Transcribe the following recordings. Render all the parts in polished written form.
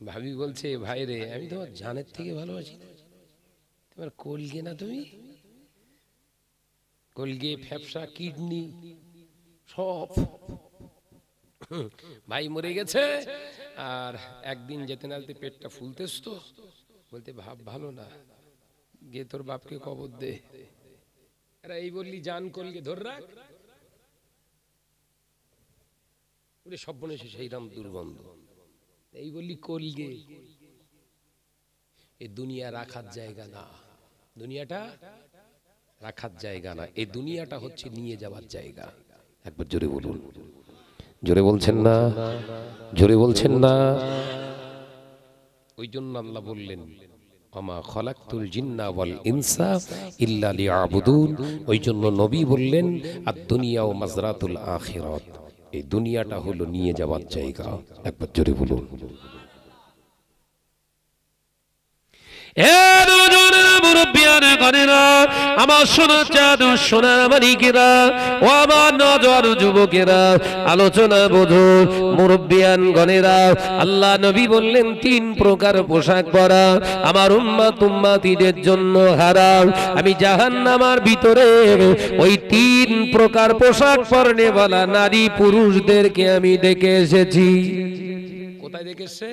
ভাবি বলছে, ভাই রে আমি তোমার জানের থেকে ভালোবাসি না, তোমার কলগে না, তুমি কলগে ফ্যাপসা কিডনি সব। ভাই মরে গেছে, আর একদিন যেতে না যেতে পেটটা ফুলতেস, তো বলতে ভাব ভালো না, গে তোর বাপকে কবর দে। আরে এই বললি জান কলগে ধর রাখ, ওরে সর্বনেশে সেই রাম দুর্গন্ধ। এই বললি কলগে, এই দুনিয়া রাখার জায়গা না, দুনিয়াটা রাখার জায়গা না, এই দুনিয়াটা হচ্ছে নিয়ে যাওয়ার জায়গা। একবার জোরে বলুন, জোরে বলছেন না, জোরে বলছেন না। ওই জন্য আল্লাহ বললেন, আমা খলাকতুল জিন্না ওয়াল ইনসা ইল্লা লিয়াবুদুন। ওই জন্য নবী বললেন, আদ-দুনিয়া ও মাজরাতুল আখিরাত, এই দুনিয়াটা হলো নিয়ে যাওয়ার জায়গা। একবার জোরে বলুন। আমার সোনা চাঁদ সোনার মানিকেরা, ও আমার নজর যুবকেরা, আলোচনা বোঝো মুরব্বিয়ান গণেরা। আল্লাহ নবী বললেন, তিন প্রকার পোশাক পরা আমার উম্মত উম্মতিদের জন্য হারাম। আমি জাহান্নামের ভিতরে ওই তিন প্রকার পোশাক পরনে वाला নারী পুরুষদেরকে আমি দেখে এসেছি। কোথায় দেখে এসেছে?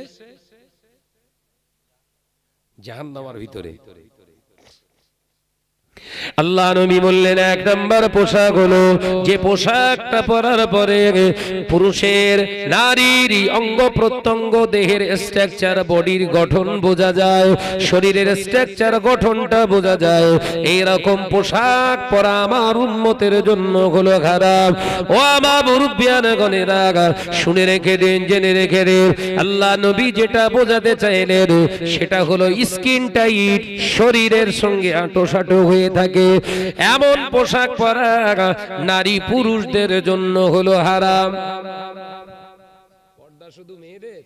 জাহান্নামের ভিতরে। আল্লাহ নবী বললেন, এক নাম্বার পোশাক হলো যে পোশাকটা পরার পরে পুরুষের নারীর অঙ্গ প্রত্যঙ্গ দেহের স্ট্রাকচার বডির গঠন বোঝা যায়, শরীরের স্ট্রাকচার গঠনটা বোঝা যায়। এই রকম পোশাক পরা আমার উম্মতের জন্য হলো খারাপ। ও আমার মুরব্বিয়ানগণেরা, শুনে রেখে দিন, জেনে রেখে দিন, আল্লাহ নবী যেটা বোঝাতে চাইলেন সেটা হলো স্কিন টাইট, শরীরের সঙ্গে আঁটোসাঁটো হয়ে থাকে এমন পোশাক পরা নারী পুরুষদের জন্য হলো হারাম। পর্দা শুধু মেয়েদের,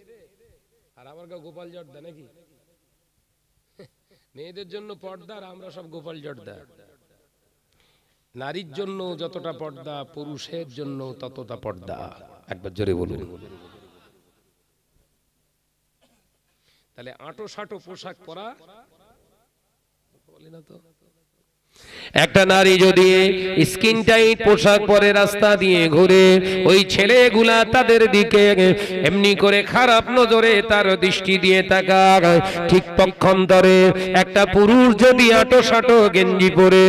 আর আমার গোপাল জর্দা নাকি? মেয়েদের জন্য পর্দা, আর আমরা সব গোপাল জর্দা। নারীর জন্য যতটা পর্দা, পুরুষের জন্য ততটা পর্দা। একবার জোরে বলুন। তাহলে আঁটোসাঁটো পোশাক পরা বলে না তো। একটা নারী যদি স্কিন টাইট পোশাক পরে রাস্তা দিয়ে ঘুরে, ওই ছেলেগুলা তাদের দিকে এমনি করে খারাপ নজরে তার দৃষ্টি দিয়ে তাকায়। ঠিক পক্ষান্তরে একটা পুরুষ যদি আঁটোসাঁটো গেঞ্জি পরে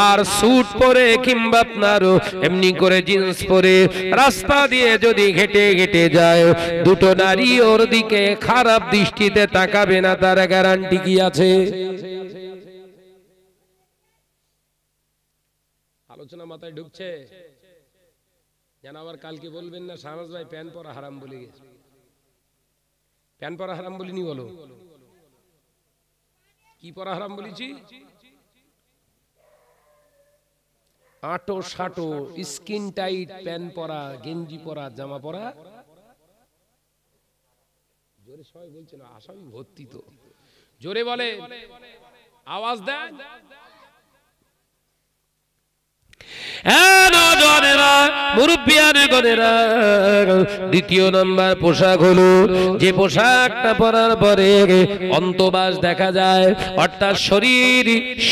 আর স্যুট পরে, কিংবা আপনার এমনি করে জিন্স পরে রাস্তা দিয়ে যদি হেঁটে হেঁটে যায়, দুটো নারী ওর দিকে খারাপ দৃষ্টিতে তাকাবে না, তার গ্যারান্টি কি আছে? আলোচনা মাথায় ঢুকছে? যেন আবার কালকে বলবেন না শাহনাজ ভাই প্যান পরা হারাম বলে গেছে। প্যান পরা হারাম বলিনি, বলো কি পরা হারাম বলেছি? আটো সাটো স্কিন টাইট প্যান পরা, গেঞ্জি পরা, জামা পরা। জোরে সবাই বলছে না, আসামি ভর্তি তো। জোরে বলে, আওয়াজ দেন। দ্বিতীয় নাম্বার পোশাক হলো যে পোশাকটা পরার পরে অন্তবাস দেখা যায়, অর্থাৎ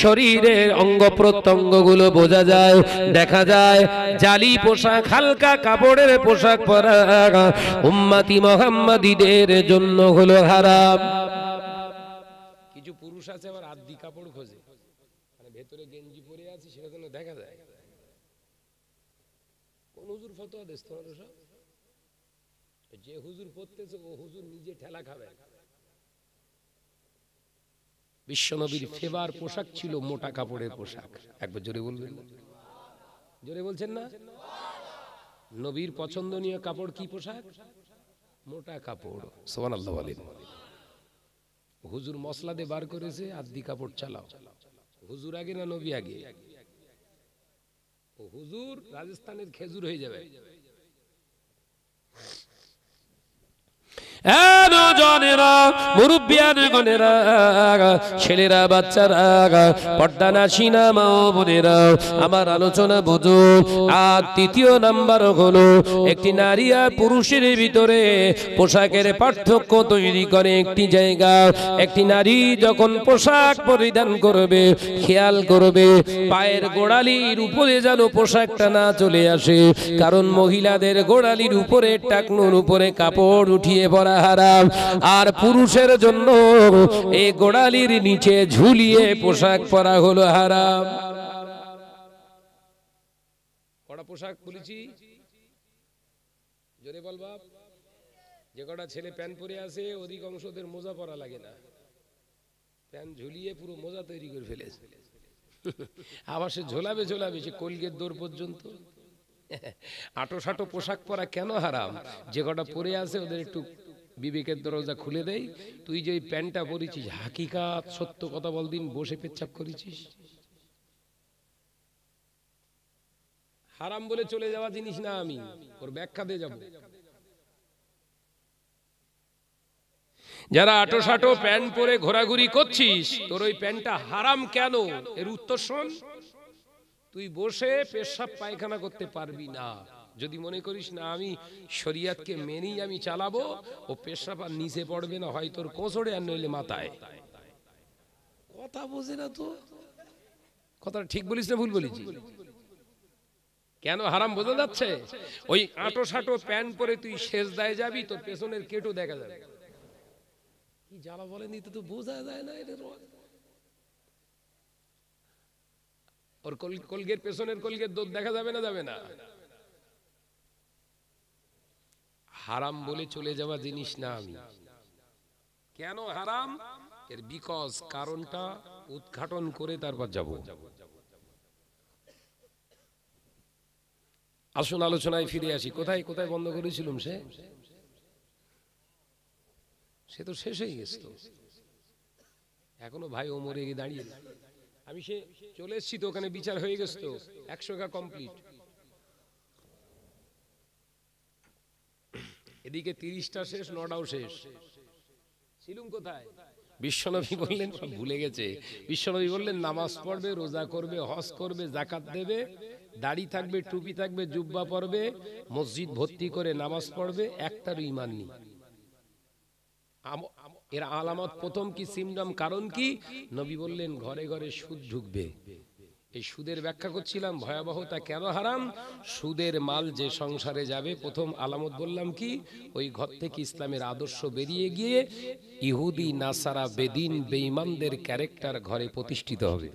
শরীরের অঙ্গ প্রত্যঙ্গ গুলো বোঝা যায়, দেখা যায়। জালি পোশাক, হালকা কাপড়ের পোশাক পরা উম্মতি মুহাম্মাদীদের জন্য হলো হারাম। কিছু পুরুষ আছে আবার আদি কাপড় খোঁজে, মানে ভেতরে গেঞ্জি পরে আছে সেটা যেন দেখা যায়। কোন হুজুর ফতোয়া দেশ তোমার? সব যে হুজুর পড়তেছে ও হুজুর নিজে ঠেলা খাবে। বিশ্বনবীর ফেভার পোশাক ছিল মোটা কাপড়ের পোশাক। একবার জোরে বলবেন, জোরে বলছেন না? নবীর পছন্দনীয় কাপড় কি পোশাক? মোটা কাপড়। সুবহানাল্লাহ বলেন। হুজুর মসলা দিয়ে বার করেছে, আদি কাপড় চালাও। হুজুর আগে না নবী আগে? হুজুর রাজস্থানের খেজুর হয়ে যাবে। মুরব্বিয়ানগণেরা, ছেলেরা, বাচ্চারা, পর্দানাসীনা মা ও বোনেরা, আমার আলোচনা বোঝো। আর তৃতীয় নাম্বার হলো একটি নারী আর পুরুষের ভিতরে পোশাকের পার্থক্য তৈরি করে একটি জায়গা। একটি নারী যখন পোশাক পরিধান করবে, খেয়াল করবে পায়ের গোড়ালির উপরে যেন পোশাকটা না চলে আসে, কারণ মহিলাদের গোড়ালির উপরে, টাকনুর উপরে কাপড় উঠিয়ে পরা হারাম। আর পুরুষের জন্য এই গোড়ালির নিচে ঝুলিয়ে পোশাক পরা হলো হারাম। কটা পোশাক বলেছি? জোরে বল বাপ। যে কটা ছেলে প্যান্ট পরে আছে অধিকাংশদের মোজা পরা লাগে না, প্যান্ট ঝুলিয়ে পুরো মোজা তৈরি করে ফেলেছে। আবার সে ঝোলাবে সে কলগেট দৌড় পর্যন্ত। আটো সাটো পোশাক পরা কেন হারাম? যে কটা পরে আছে ওদের একটু বিবেকের দরজা খুলে দেয়। তুই যে প্যান্টটা পরেছিস, হাকিকাত সত্য কথা বল, দিন বসে পেচ্ছাপ করেছিস? হারাম বলে চলে যাওয়া জিনিস না, আমি ওর ব্যাখ্যা দিয়ে যাব। যারা আটো সাটো প্যান্ট পরে ঘোরাঘুরি করছিস, তোর ওই প্যান্টটা হারাম কেন? এর উত্তর শোন। তুই বসে পেশাব পায়খানা করতে পারবি না। যদি মনে করিস না আমি শরিয়াতকে মেনেই আমি চালাবো, ও পেশাব আর নিচে পড়বে না, হয় তোর কোঁচড়ে আর নইলে মাথায়। কথা বোঝে না তো। কথা ঠিক বলিস না ভুল বলিস? কেন হারাম বোঝা যাচ্ছে? ওই আটো সাটো প্যান্ট পরে তুই সেজদায় যাবি, তোর পেছনের কেটো দেখা যাবে। কি জ্বালা বলেনি তো বোঝা যায় না। ওর কলগের পেছনের কলগের দোষ দেখা যাবে না, যাবে না। হারাম বলে চলে যাওয়া জিনিস না আমি। কেন হারাম? এর বিকজ কারণটা উদ্ঘাটন করে তারপর যাব। আসুন আলোচনায় ফিরে আসি। কোথায় কোথায় বন্ধ করেছিলাম? সে তো শেষ হয়ে গেছে। এখনো ভাই ওমরে গিয়ে দাঁড়িয়ে, আমি সে চলে এসেছি তো, ওখানে বিচার হয়ে গেছে তো, 100টা কমপ্লিট। এদিকে 30টা শেষ, 9টাও শেষ। ছিলুম কোথায়? বিশ্বনবী বললেন সব ভুলে গেছে। বিশ্বনবী বললেন নামাজ পড়বে, রোজা করবে, হজ করবে, যাকাত দেবে, দাড়ি থাকবে, টুপি থাকবে, জুব্বা পরবে, মসজিদ ভর্তি করে নামাজ পড়বে, একটারও ঈমান নেই। এর আলামত প্রথম কি, সিমটম, কারণ কি? নবী বললেন ঘরে ঘরে সুদ ঢুকবে। এই সুদের ব্যাখ্যা করছিলাম, ভয়াবহতা কেন হারাম। সুদের মাল যে সংসারে যাবে, প্রথম আলামত বললাম কি, ওই ঘর থেকে ইসলামের আদর্শ বেরিয়ে গিয়ে ইহুদি, নাসারা, বেদিন, বেঈমানদের ক্যারেক্টার ঘরে প্রতিষ্ঠিত হবে।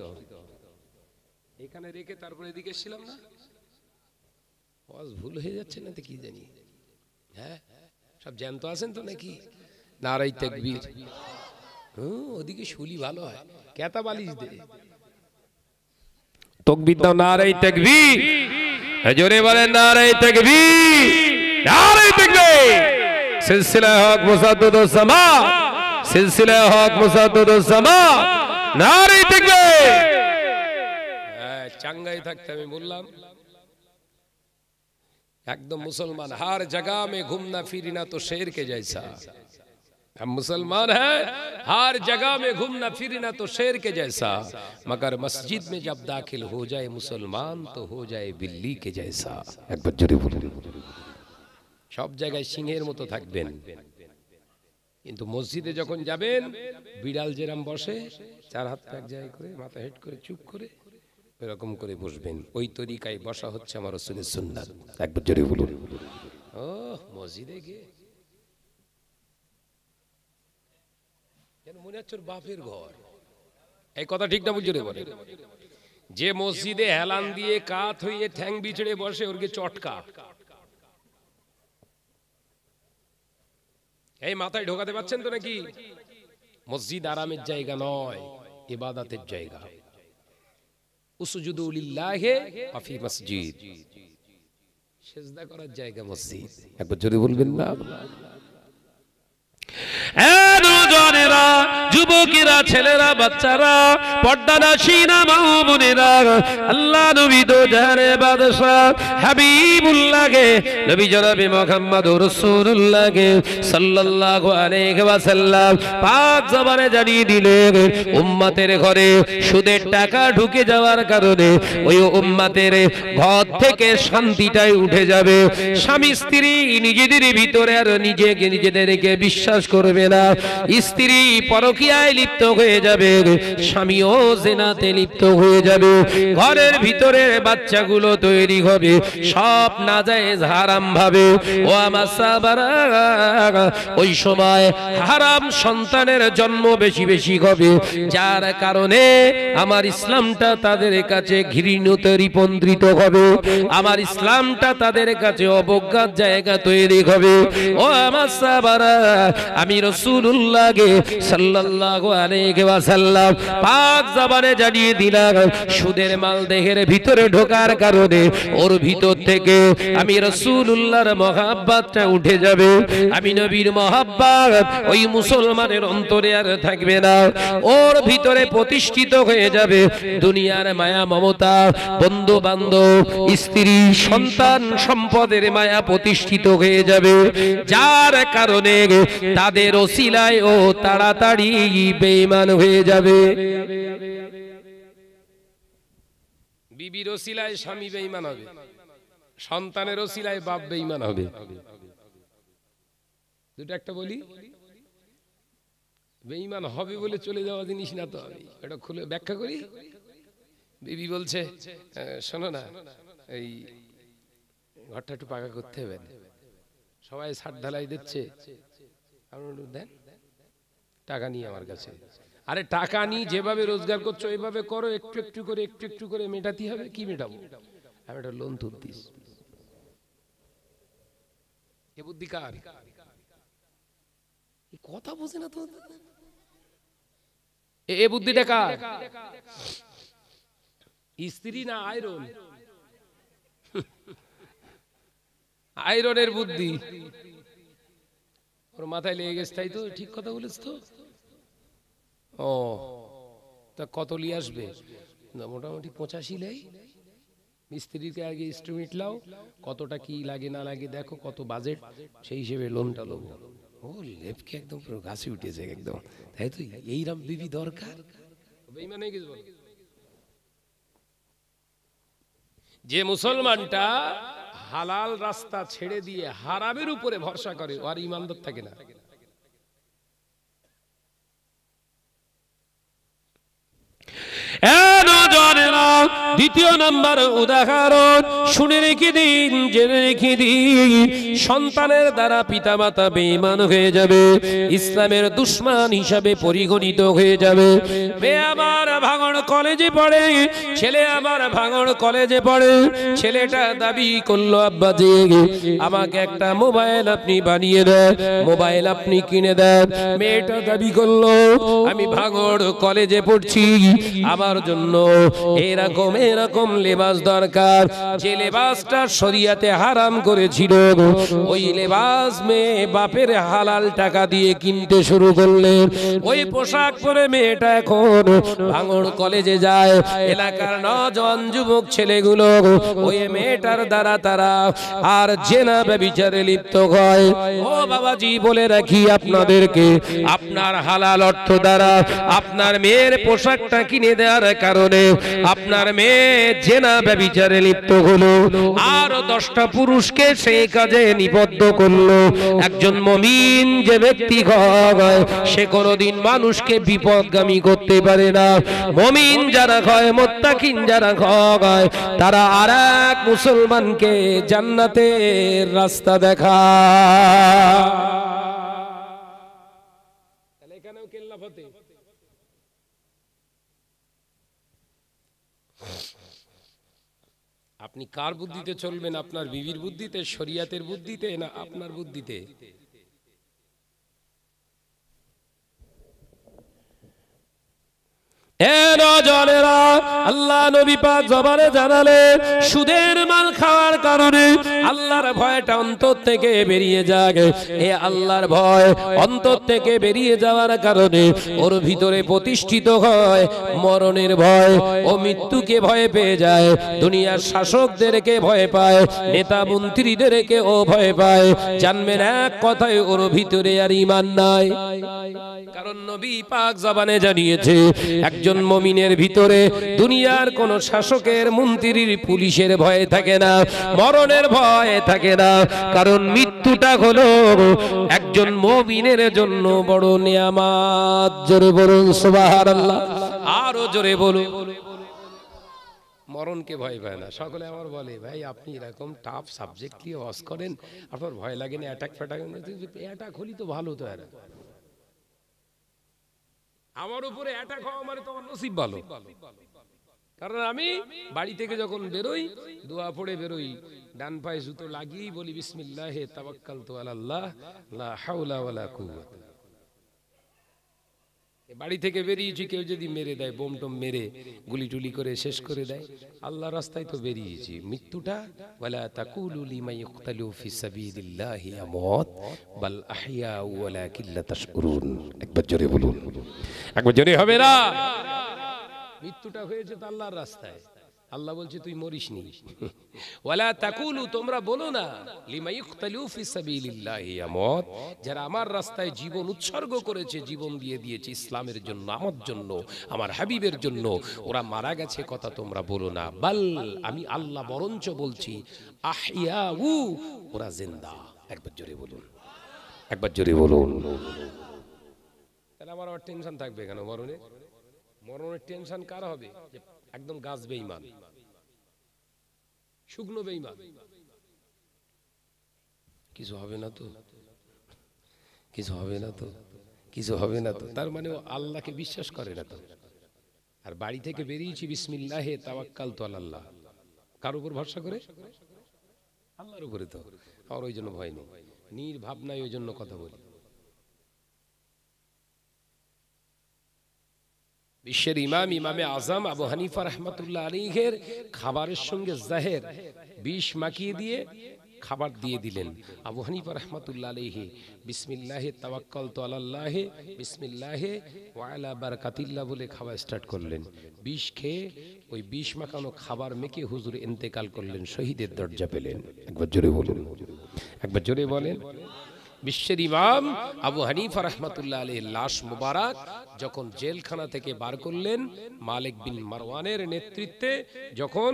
এখানে রেখে তারপরে এদিকে ছিলাম না, ওয়াজ ভুল হয়ে যাচ্ছে না তো কি জানি। হ্যাঁ, সব জ্যান্ত আছেন তো নাকি? নারাই তাকবীর। ওদিকে শুলি ভালো হয়, কেতা বালিশ দে, তাকবীর দাও, নারাই তাকবীর। জোরে বলেন নারাই তাকবীর, নারাই তাকবীর। সিলসিলা হক মুসাদ্দুদুস সামা, সিলসিলা হক মুসাদ্দুদুস সামা, নারাই তাকবীর। চাঙ্গাই থাকতে আমি বললাম, एकदम मुसलमान हर जगह में घूमना फिरना तो शेर के जैसा। हम मुसलमान हैं, हर जगह में घूमना फिरना तो शेर के जैसा, मगर मस्जिद में जब दाखिल हो जाए मुसलमान तो हो जाए बिल्ली के जैसा। एक बार जोरे बोलুন। सब जगह सिंहेर मतो থাকবেন, কিন্তু মসজিদে যখন যাবেন বিড়াল যেরকম বসে, চার হাত এক জায়গায় করে, মাথা হেড করে, চুপ করে, এরকম করে বসবেন। ওই তরিকায় বসা হচ্ছে আমার রাসূলের সুন্নাত। একবার জোরে বলুন। ও মসজিদে গিয়ে যেন মনে হচ্ছে বাপের ঘর। এই কথা ঠিক না? বুঝে বলে, যে মসজিদে হেলান দিয়ে কাত হয়ে ঠ্যাং বিছড়ে বসে, ওর গে চটকা। এই মাথায় ঢোকাতে পারছেন তো নাকি? মসজিদ আরামের জায়গা নয়, ইবাদতের জায়গা। উসজুদু লিল্লাহি ওয়া ফি মসজিদ, সিজদা করার জায়গা মসজিদ। একবার জোরে বলবেন না? যুবকেরা, ছেলেরা, বাচ্চারা, পর্দানাসীনা মা ও বোনেরা, আল্লাহ নবী তো জাহানের বাদশা হাবিবুল্লাহকে, নবী জনাবে মুহাম্মদুর রাসূলুল্লাহকে সাল্লাল্লাহু আলাইহি ওয়াসাল্লাম পাক জবানে জানিয়ে দিলেন, উম্মতের ঘরে সুদের টাকা ঢুকে যাওয়ার কারণে ওই উম্মতের ঘর থেকে শান্তিটাই উঠে যাবে। স্বামী স্ত্রী নিজেদের ভিতরে আর নিজেদেরকে বিশ্বাস করবে না, স্ত্রী পরকীয়ায় লিপ্ত হয়ে যাবে, স্বামীও জিনাতে লিপ্ত হয়ে যাবে, ঘরের ভিতরে বাচ্চাগুলো তৈরি হবে সব নাজায়েজ হারাম ভাবে। ও আমার সাহাবারা, ওই সময় হারাম সন্তানের জন্ম বেশি বেশি হবে, যার কারণে আমার ইসলামটা তাদের কাছে ঘৃণিত রূপান্তরিত হবে, আমার ইসলামটা তাদের কাছে অবজ্ঞার জায়গা তৈরি হবে। ও আমার সাহাবারা, আমি রাসূলুল্লাহকে সাল্লাল্লাহু আলাইহি ওয়াসাল্লাম পাক জবানে জানিয়ে দিলাম, সুদের মাল দেহের ভিতরে ঢোকার কারণে ওর ভিতর থেকে আমি রাসূলুল্লাহর মহব্বতটা উঠে যাবে, আমি নবীর মহব্বত ওই মুসলমানের অন্তরে আর থাকবে না, ওর ভিতরে প্রতিষ্ঠিত হয়ে যাবে দুনিয়ার মায়া মমতা, বন্ধু বান্ধব স্ত্রী সন্তান সম্পদের মায়া প্রতিষ্ঠিত হয়ে যাবে, যার কারণে তাদের ওসিলায় ও তাড়াতাড়ি বেঈমান হয়ে যাবে। বিবির ওসিলায় স্বামী বেঈমান হবে, সন্তানের ওসিলায় বাপ বেঈমান হবে। দুটো একটা বলি, বেঈমান হবে বলে চলে যাওয়া জিনিস না তো, আমি এটা খুলে ব্যাখ্যা করি। বিবি বলছে, শোনো না, এই ঘরটা একটু পাকা করতে হবে, সবাই ছাদ ঢালাই দিচ্ছে, দেন টাকা নিয়ে আমার কাছে। আরে টাকা নিয়ে যেভাবে রোজগার করছো এইভাবে করো, একটু একটু করে মেটাতে হবে। কি মেটাবো? আমি একটা লোন তুল দিস। এ বুদ্ধি কার? কথা বোঝে না তো, এ বুদ্ধিটা কার? স্ত্রী না আয়রন? আয়রনের বুদ্ধি ওর মাথায় লেগে গেছে, তাই তো? ঠিক কথা বলেছ তো। ও তা কত লি আসবে? মোটামুটি 85 লাই। মিস্ত্রিকে আগে ইনস্ট্রুমেন্ট লাও, কতটা কি লাগে না লাগে দেখো, কত বাজেট, সেই হিসেবে লোনটা নেবো। ও লেপকে একদম পুরো ঘাসে উঠেছে একদম, তাই তো? এইরকম বিবি দরকার। যে মুসলমানটা হালাল রাস্তা ছেড়ে দিয়ে হারামের উপরে ভরসা করে, আর ইমানদার থাকে না। দ্বিতীয় নাম্বার উদাহরণ শুনে রেখে দিন, জেনে রেখে দিন, সন্তানের দ্বারা পিতামাতা বেঈমান হয়ে যাবে, ইসলামের দুশমন হিসাবে পরিগণিত হয়ে যাবে। মেয়ে আমার ভাঙড় কলেজে পড়ে, ছেলে আমার ভাঙড় কলেজে পড়ে, ছেলেটা দাবি করলো, আব্বা জি আমাকে একটা মোবাইল আপনি বানিয়ে দেন, মোবাইল আপনি কিনে দেন। মেয়েটা দাবি করলো, আমি ভাঙড় কলেজে পড়ছি, আমার জন্য এরকম লেবাস দরকার, যে লেবাসটা শরিয়াতে হারাম করেছিল, ওই লেবাস মেয়ে বাপের হালাল টাকা দিয়ে কিনতে শুরু করলেন। ওই পোশাক পরে মেয়েটা এখন ভাঙড় কলেজে যায়। এলাকার নওজোয়ান যুবক ছেলেগুলো ওই মেয়েটার দ্বারা তারা আর জেনা ব্যভিচারে লিপ্ত হয়। ও বাবাজি, বলে রাখি আপনাদেরকে, আপনার হালাল অর্থ দ্বারা আপনার মেয়ের পোশাকটা কিনে দেওয়ার কারণে আপনার মেয়ে জেনা ব্যভিচারে লিপ্ত হলো, আর 10টা পুরুষকে সেই কাজে নিবদ্ধ করলো। একজন মুমিন যে ব্যক্তি হয়, সে কোনোদিন মানুষকে বিপদগামী করতে পারে না। মুমিন যারা হয়, মুত্তাকিন যারা হয়, তারা আরেক মুসলমানকে জান্নাতের রাস্তা দেখায়। তাহলে এখানেও কেল্লা ফতে। আপনি কার বুদ্ধিতে চলবেন? আপনার বিবির বুদ্ধিতে, শরিয়াতের বুদ্ধিতে, না আপনার বুদ্ধিতে? এ নজরেরা, আল্লাহ নবী পাক জবানে জানালেন সুদের মাল খাওয়ার কারণে আল্লাহর ভয়টা অন্তর থেকে বেরিয়ে যায়। এ আল্লাহর ভয় অন্তর থেকে বেরিয়ে যাওয়ার কারণে ওর ভিতরে প্রতিষ্ঠিত হয় মরণের ভয়। ও মৃত্যুকে ভয় পেয়ে যায়, দুনিয়ার শাসকদেরকে ভয় পায়, নেতা মন্ত্রীদেরকে ও ভয় পায়। জানবেন এক কথায় ওর ভিতরে আর ঈমান নাই। কারণ নবী পাক জবানে জানিয়েছে একজন মুমিনের ভিতরে দুনিয়ার কোন শাসকের, মন্ত্রীর, পুলিশের ভয় থাকে না, মরণের ভয় থাকে না। কারণ মৃত্যুটা হলো একজন মুমিনের জন্য বড় নিয়ামত। জোরে বলুন সুবহানাল্লাহ, আরো জোরে বলুন। মরণকে ভয় পায় না। সকলে আমার বলে, ভাই আপনি এরকম টাফ সাবজেক্ট নিয়ে ওয়াজ করেন, আপনার ভয় লাগে না অ্যাটাক ফ্যাটাক? অ্যাটাক হলি তো ভালো, তো এরা আমার উপরে অ্যাটাক হওয়া মানে তো আমার নসিব ভালো। কারণ আমি বাড়ি থেকে যখন বেরোই দোয়া পড়ে বেরোই, ডান পায়ে জুতো লাগিয়ে বলি বিসমিল্লাহে তাওয়াক্কালতু আলাল্লাহ লা হাওলা ওয়ালা কুওয়াতা। বাড়ি থেকে বেরিয়েছি, কেউ যদি মেরে দেয়, বোম টোম মেরে গুলি টুলি করে শেষ করে দেয়, আল্লাহর রাস্তায় তো বেরিয়েছি। মৃত্যুটা ওয়ালা তাকুলু লিমান ইউকতালু ফি সাবিলিল্লাহি আমওয়াত বাল আহইয়া ওয়ালাকিন লা তাশউরুন। একবার জোরে বলুন, একবার জোরে হবে না? মৃত্যুটা হয়েছে তো আল্লাহর রাস্তায়। আল্লাহ বলছে তুই মরিসনি। ওয়ালা তাকুলু, তোমরা বলো না, লিমান ইউকতালু ফি সাবিলিল্লাহি আমওয়াত, যারা আমার রাস্তায় জীবন উৎসর্গ করেছে, জীবন দিয়ে দিয়েছে ইসলামের জন্য, আমার জন্য, আমার হাবিবের জন্য, ওরা মারা গেছে কথা তোমরা বলো না। বাল, আমি আল্লাহ বরঞ্চ বলছি আহইয়াউ, ওরা জিন্দা। একবার জোরে বলুন, একবার জোরে বলুন। তাহলে আমার আবার টেনশন থাকবে কেন মরণে? মরণের টেনশন কার হবে? একদম গাছ বেঈমান, শুকনো বেঈমান। কিছু হবে না তো, কিছু হবে না তো, কিছু হবে না তো, তার মানে ও আল্লাহকে বিশ্বাস করে না তো। আর বাড়ি থেকে বেরিয়েছি বিসমিল্লাহে তাওয়াক্কালতু আলাল্লাহ, কার উপর ভরসা করে? আল্লাহর উপরে। তো আমার ওই জন্য ভয় নেই, নির্ভাবনায় ওই জন্য কথা বলি। বিশ্বের ইমাম, ইমামে আজম আবু হানিফা রাহমাতুল্লাহ আলাইহির খাবারের সঙ্গে জাহের বিষ মাখিয়ে দিয়ে খাবার দিয়ে দিলেন। আবু হানিফা রাহমাতুল্লাহ আলাইহি বিসমিল্লাহে তাওয়াক্কালতু আলাল্লাহি বিসমিল্লাহে ওয়া আলা বারাকাতিল্লাহ বলে খাওয়া স্টার্ট করলেন। বিষ খেয়ে ওই বিষ মাখানো খাবার মেখে হুজুর ইন্তেকাল করলেন, শহীদের দরজা পেলেন। একবার জোরে বলুন, একবার জোরে বলেন। বিশ্বের ইমাম আবু হানিফা রাহমাতুল্লাহ আলাইহির লাশ মুবারক যখন জেলখানা থেকে বার করলেন, মালিক বিন মারওয়ানের নেতৃত্বে যখন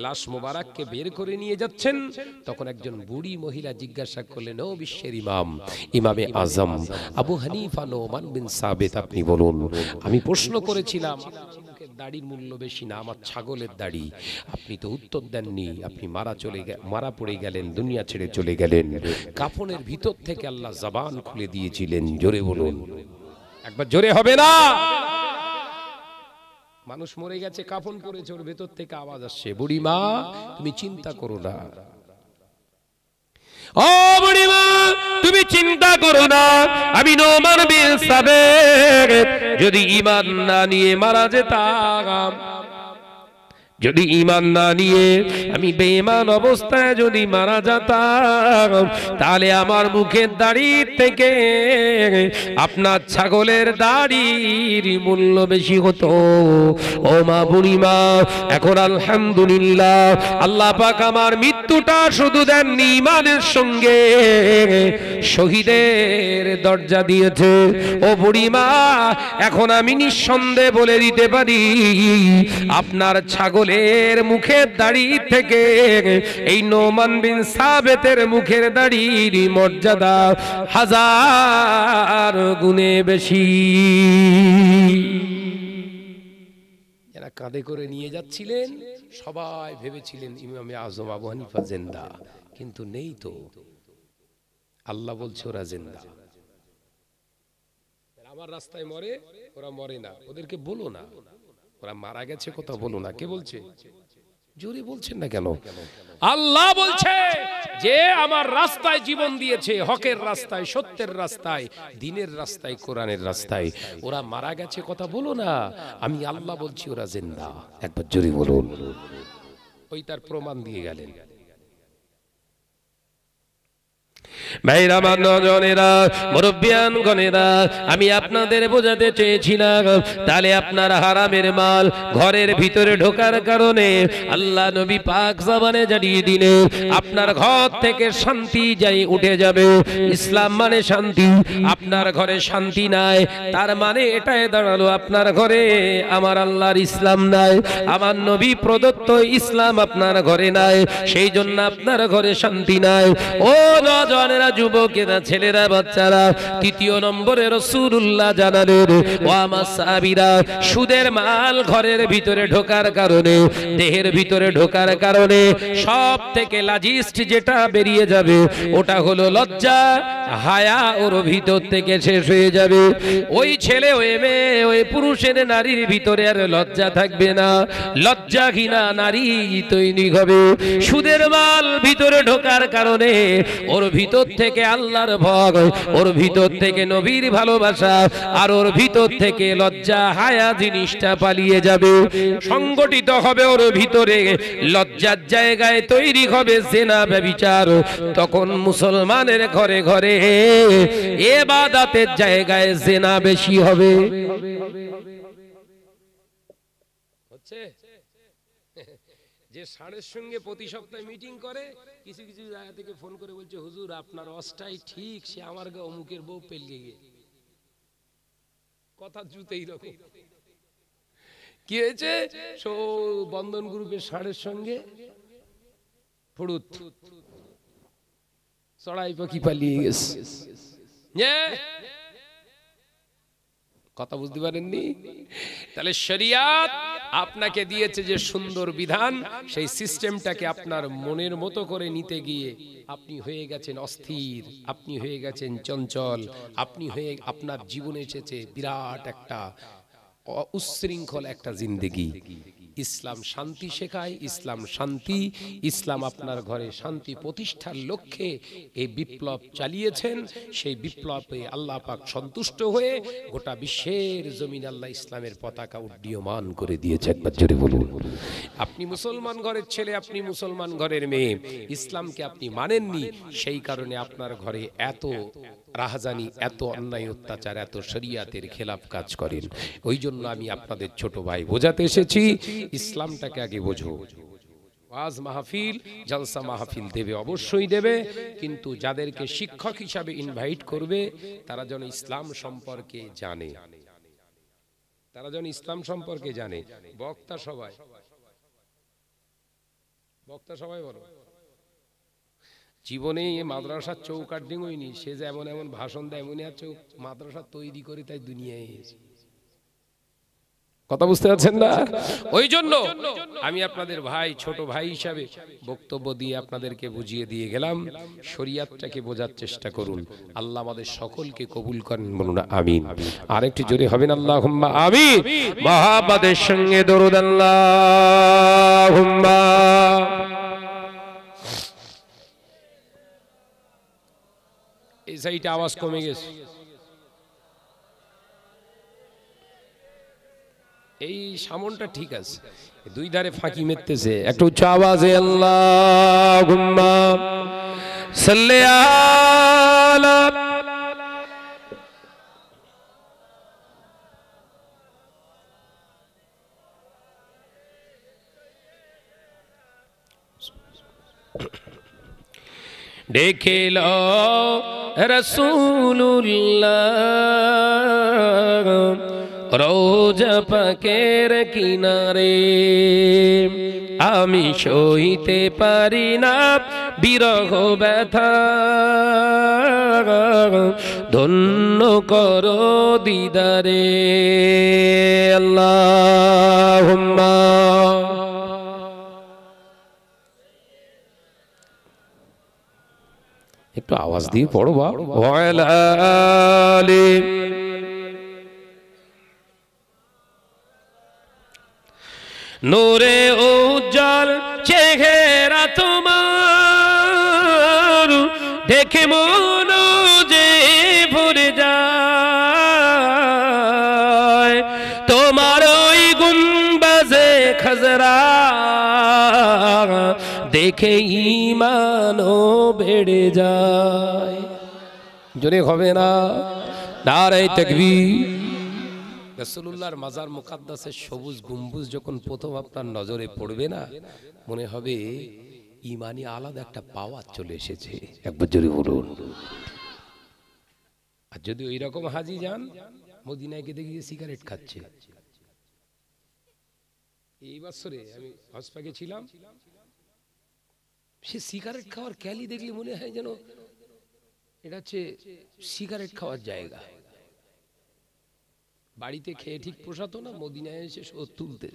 লাশ মুবারককে বের করে নিয়ে যাচ্ছেন, তখন একজন বুড়ি মহিলা জিজ্ঞাসা করলেন, ও বিশ্বের ইমাম, ইমামে আজম আবু হানিফা নোমান বিন সাবিত, আপনি বলুন, আমি প্রশ্ন করেছিলাম দাড়ির মূল্য বেশি না আমার ছাগলের দাড়ি, আপনি তো উত্তর দেননি। আপনি মারা পড়ে গেলেন, দুনিয়া ছেড়ে চলে গেলেন। কাফনের ভিতর থেকে আল্লাহ জবান খুলে দিয়েছিলেন। জোরে বলুন, একবার জোরে হবে না? মানুষ মরে গেছে, কাফন পরেছে, ওর ভেতর থেকে আওয়াজ আসছে, বুড়িমা তুমি চিন্তা করো না, ও বুড়িমা তুমি চিন্তা করো না, আমি নোমান বিন সাবিত যদি ঈমান না নিয়ে মারা যেতাম, যদি ঈমান না নিয়ে আমি বেঈমান অবস্থায় যদি মারা যেতাম, তাহলে আমার মুখের দাড়ি থেকে আপনার ছাগলের দাড়ির মূল্য বেশি হতো। ও মা, বুড়িমা, এখন আলহামদুলিল্লাহ আল্লাহ পাক আমার মৃত্যুটা শুধু দেননি, ঈমানের সঙ্গে শহীদের দরজা দিয়েছে। ও বুড়িমা, এখন আমি নিঃসন্দেহে বলে দিতে পারি আপনার ছাগল এর মুখের দাড়ি থেকে এই নোমান বিন সাবিতের মুখের দাড়ির মর্যাদা 1000 গুণে বেশি। যারা কাঁধে করে নিয়ে যাচ্ছিলেন সবাই ভেবেছিলেন ইমামে আজম আবু হানিফা জিন্দা, কিন্তু নেই তো। আল্লাহ বলছে ওরা জিন্দা। আমার রাস্তায় মরে, ওরা মরে না, ওদেরকে বলো না ওরা মারা গেছে কথা বলো না। কে বলছে? জোরে বলছেন না কেন? আল্লাহ বলছে যে আমার রাস্তায় জীবন দিয়েছে, হকের রাস্তায়, সত্যের রাস্তায়, দ্বীনের রাস্তায়, কোরআনের রাস্তায়। ওরা মারা গেছে কথা বলো না, আমি আল্লাহ বলছি ওরা জিন্দা। একবার জোরে বলুন। ওই তার প্রমাণ দিয়ে গেলেন। ভাইরা, নজনেরা, মুরব্বিয়ান গনেরা, আমি আপনাদের বোঝাতে চেয়েছিলাম তাহলে আপনার হারামের মাল ঘরের ভিতরে ঢোকার কারণে আল্লাহ নবী পাক জবানে জানিয়ে দিলে আপনার ঘর থেকে শান্তি যাই উঠে যাবে। ইসলাম মানে শান্তি। আপনার ঘরে শান্তি নাই, তার মানে এটাই দাঁড়ালো আপনার ঘরে আমার আল্লাহর ইসলাম নাই, আমার নবী প্রদত্ত ইসলাম আপনার ঘরে নাই, সেই জন্য আপনার ঘরে শান্তি নাই। ও নজনেরা, যুবকেরা, ছেলেরা, বাচ্চারা, তৃতীয় নম্বরে রাসূলুল্লাহ জানালেন, ও আমার সাহাবীরা, সুদের মাল ঘরের ভিতরে ঢোকার কারণে, দেহের ভিতরে ঢোকার কারণে সব থেকে লাজিস্ট যেটা বেরিয়ে যাবে ওটা হলো লজ্জা, হায়া ওর ভিতর থেকে শেষ হয়ে যাবে। ওই ছেলে, ওই মেয়ে, ওই পুরুষের, নারীর ভিতরে আর লজ্জা থাকবে না, লজ্জাহীনা নারী তৈরি হবে। সুদের মাল ভিতরে ঢোকার কারণে ওর ভিতর থেকে আল্লাহর ভয়, ওর ভিতর থেকে নবীর ভালোবাসা, আর ওর ভিতর থেকে লজ্জা, হায়া জিনিসটা পালিয়ে যাবে। সংগঠিত হবে ওর ভিতরে, লজ্জার জায়গায় তৈরি হবে জিনা, ব্যভিচার। তখন মুসলমানের ঘরে ঘরে ইবাদতের জায়গায় জিনা বেশি হবে। হচ্ছে যে ষাঁড়ের সঙ্গে প্রতি সপ্তাহে মিটিং করে, কিছু কিছু জায়গা থেকে ফোন করে বলছে, হুজুর আপনার অস্টাই ঠিক, সে আমার গা অমুকের বউ পেলিয়ে গিয়ে কথা জুতেই রকম। কি হয়েছে? বন্ধন গ্রুপের ষাঁড়ের সঙ্গে ফুড়ুত চড়াই পাখি পালিয়ে গেছে। কথা বুঝতে পারেননি? তাহলে শরিয়াত আপনাকে দিয়েছে যে সুন্দর বিধান, সেই সিস্টেমটাকে আপনার মনের মতো করে নিতে গিয়ে আপনি হয়ে গেছেন অস্থির, আপনি হয়ে গেছেন চঞ্চল, আপনার জীবনে এসেছে বিরাট একটা উচ্ছৃঙ্খল একটা জিন্দেগি। ইসলাম শান্তি শেখায়, ইসলাম শান্তি, ইসলাম আপনার ঘরে শান্তি প্রতিষ্ঠার লক্ষ্যে এই বিপ্লব চালিয়েছেন। সেই বিপ্লবে আল্লাহ পাক সন্তুষ্ট হয়ে গোটা বিশ্বের জমিন আল্লাহ ইসলামের পতাকা উড্ডীয়মান করে দিয়েছে। একবার জোরে বলুন। আপনি মুসলমান ঘরের ছেলে, আপনি মুসলমান ঘরের মেয়ে, ইসলামকে আপনি মানেননি, সেই কারণে আপনার ঘরে এত রাহাজানি, এত অন্যায় অত্যাচার, এত শরিয়াতের খেলাফ কাজ করেন। ওই জন্য আমি আপনাদের ছোট ভাই বোঝাতে এসেছি, ইসলামটাকে আগে বোঝো। ওয়াজ মাহফিল, জলসা মাহফিল দেবে, অবশ্যই দেবে, কিন্তু যাদেরকে শিক্ষক হিসাবে ইনভাইট করবে তারা যেন ইসলাম সম্পর্কে জানে, তারা যেন ইসলাম সম্পর্কে জানে। বক্তা সবাই বলো, জীবনে মাদ্রাসার চৌকাট ডিঙইনি, সে যে এমন এমন ভাষণ দেয়, এমনই আর মাদ্রাসা তৈরি করে তাই দুনিয়ায় এসেছে। কথা বুঝতে পারছেন না? ওই জন্য আমি আপনাদের ভাই, ছোট ভাই হিসাবে বক্তব্য দিয়ে আপনাদেরকে বুঝিয়ে দিয়ে গেলাম। শরিয়াতটাকে বোঝার চেষ্টা করুন। আল্লাহ আমাদের সকলকে কবুল করেন, বলুন আমিন। আরেকটি জোরে হবেন আল্লাহুম্মা আমিন। মহাব্বতের সঙ্গে দরুদ আল্লাহুম্মা। এই সাইডে আওয়াজ কমে গেছে, এই সামনটা ঠিক আছে, দুই ধারে ফাঁকি মেরতেছে। একটু উচ্চ আওয়াজে আল্লাহুম্মা সাল্লি আলা। দেখে লো রাসূলুল্লাহ রোজা পাকের কিনারে, আমি সইতে পারি না বিরহ ব্যথা, ধন্য করো দিদারে আল্লাহুম্মা। একটু আওয়াজ দিয়ে পড়ো বাবা। ওয়ালা আলি নূরে উজ্জ্বল দেখে ঈমানও বেড়ে যায়। জোরে হবে না? নারে তাকবীর। রাসূলুল্লাহর মাজার মুকাদ্দাসের সবুজ গম্বুজ যখন প্রথম আপনার নজরে পড়বে না, মনে হবে ঈমানি আলাদা একটা পাওয়ার চলে এসেছে। একবার জোরে বলুন। আর যদি ওই রকম হাজি যান, মদিনায় গিয়ে সিগারেট খাচ্ছে। এই বছরে আমি হজ পাকে ছিলাম, সে সিগারেট খাওয়ার ক্যালি দেখলে মনে হয় যেন এটা হচ্ছে সিগারেট খাওয়ার জায়গা। বাড়িতে খেয়ে ঠিক পোষাতো না, মদিনায় এসে সে তুলতে।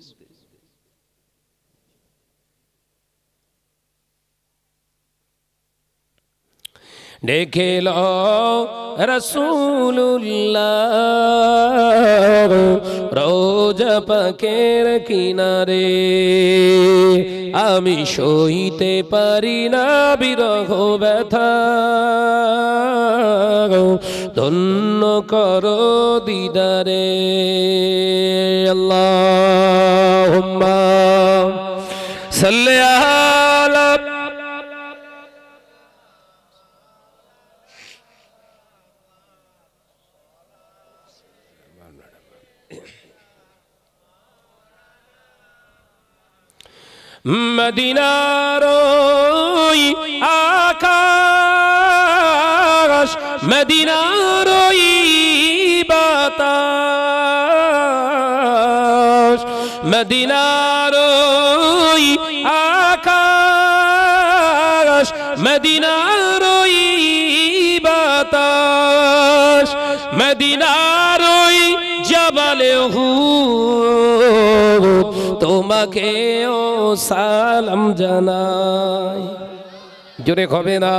দেখেল রাসূলুল্লাহ রওজা পাকের কিনারে, আমি সইতে পারি না বিরহ ব্যথা, ধন্য করো দিদারে। আল্লাহুম্মা সাল্লি আলা মদিনার ওই আকাশ, মদিনার ওই বাতাস, মদিনার ওই আকাশ, মদিনার ওই বাতাস, মদিনার ওই জবালে উহুদ, তোমাকেও সালাম জানাই। জোরে হবে না?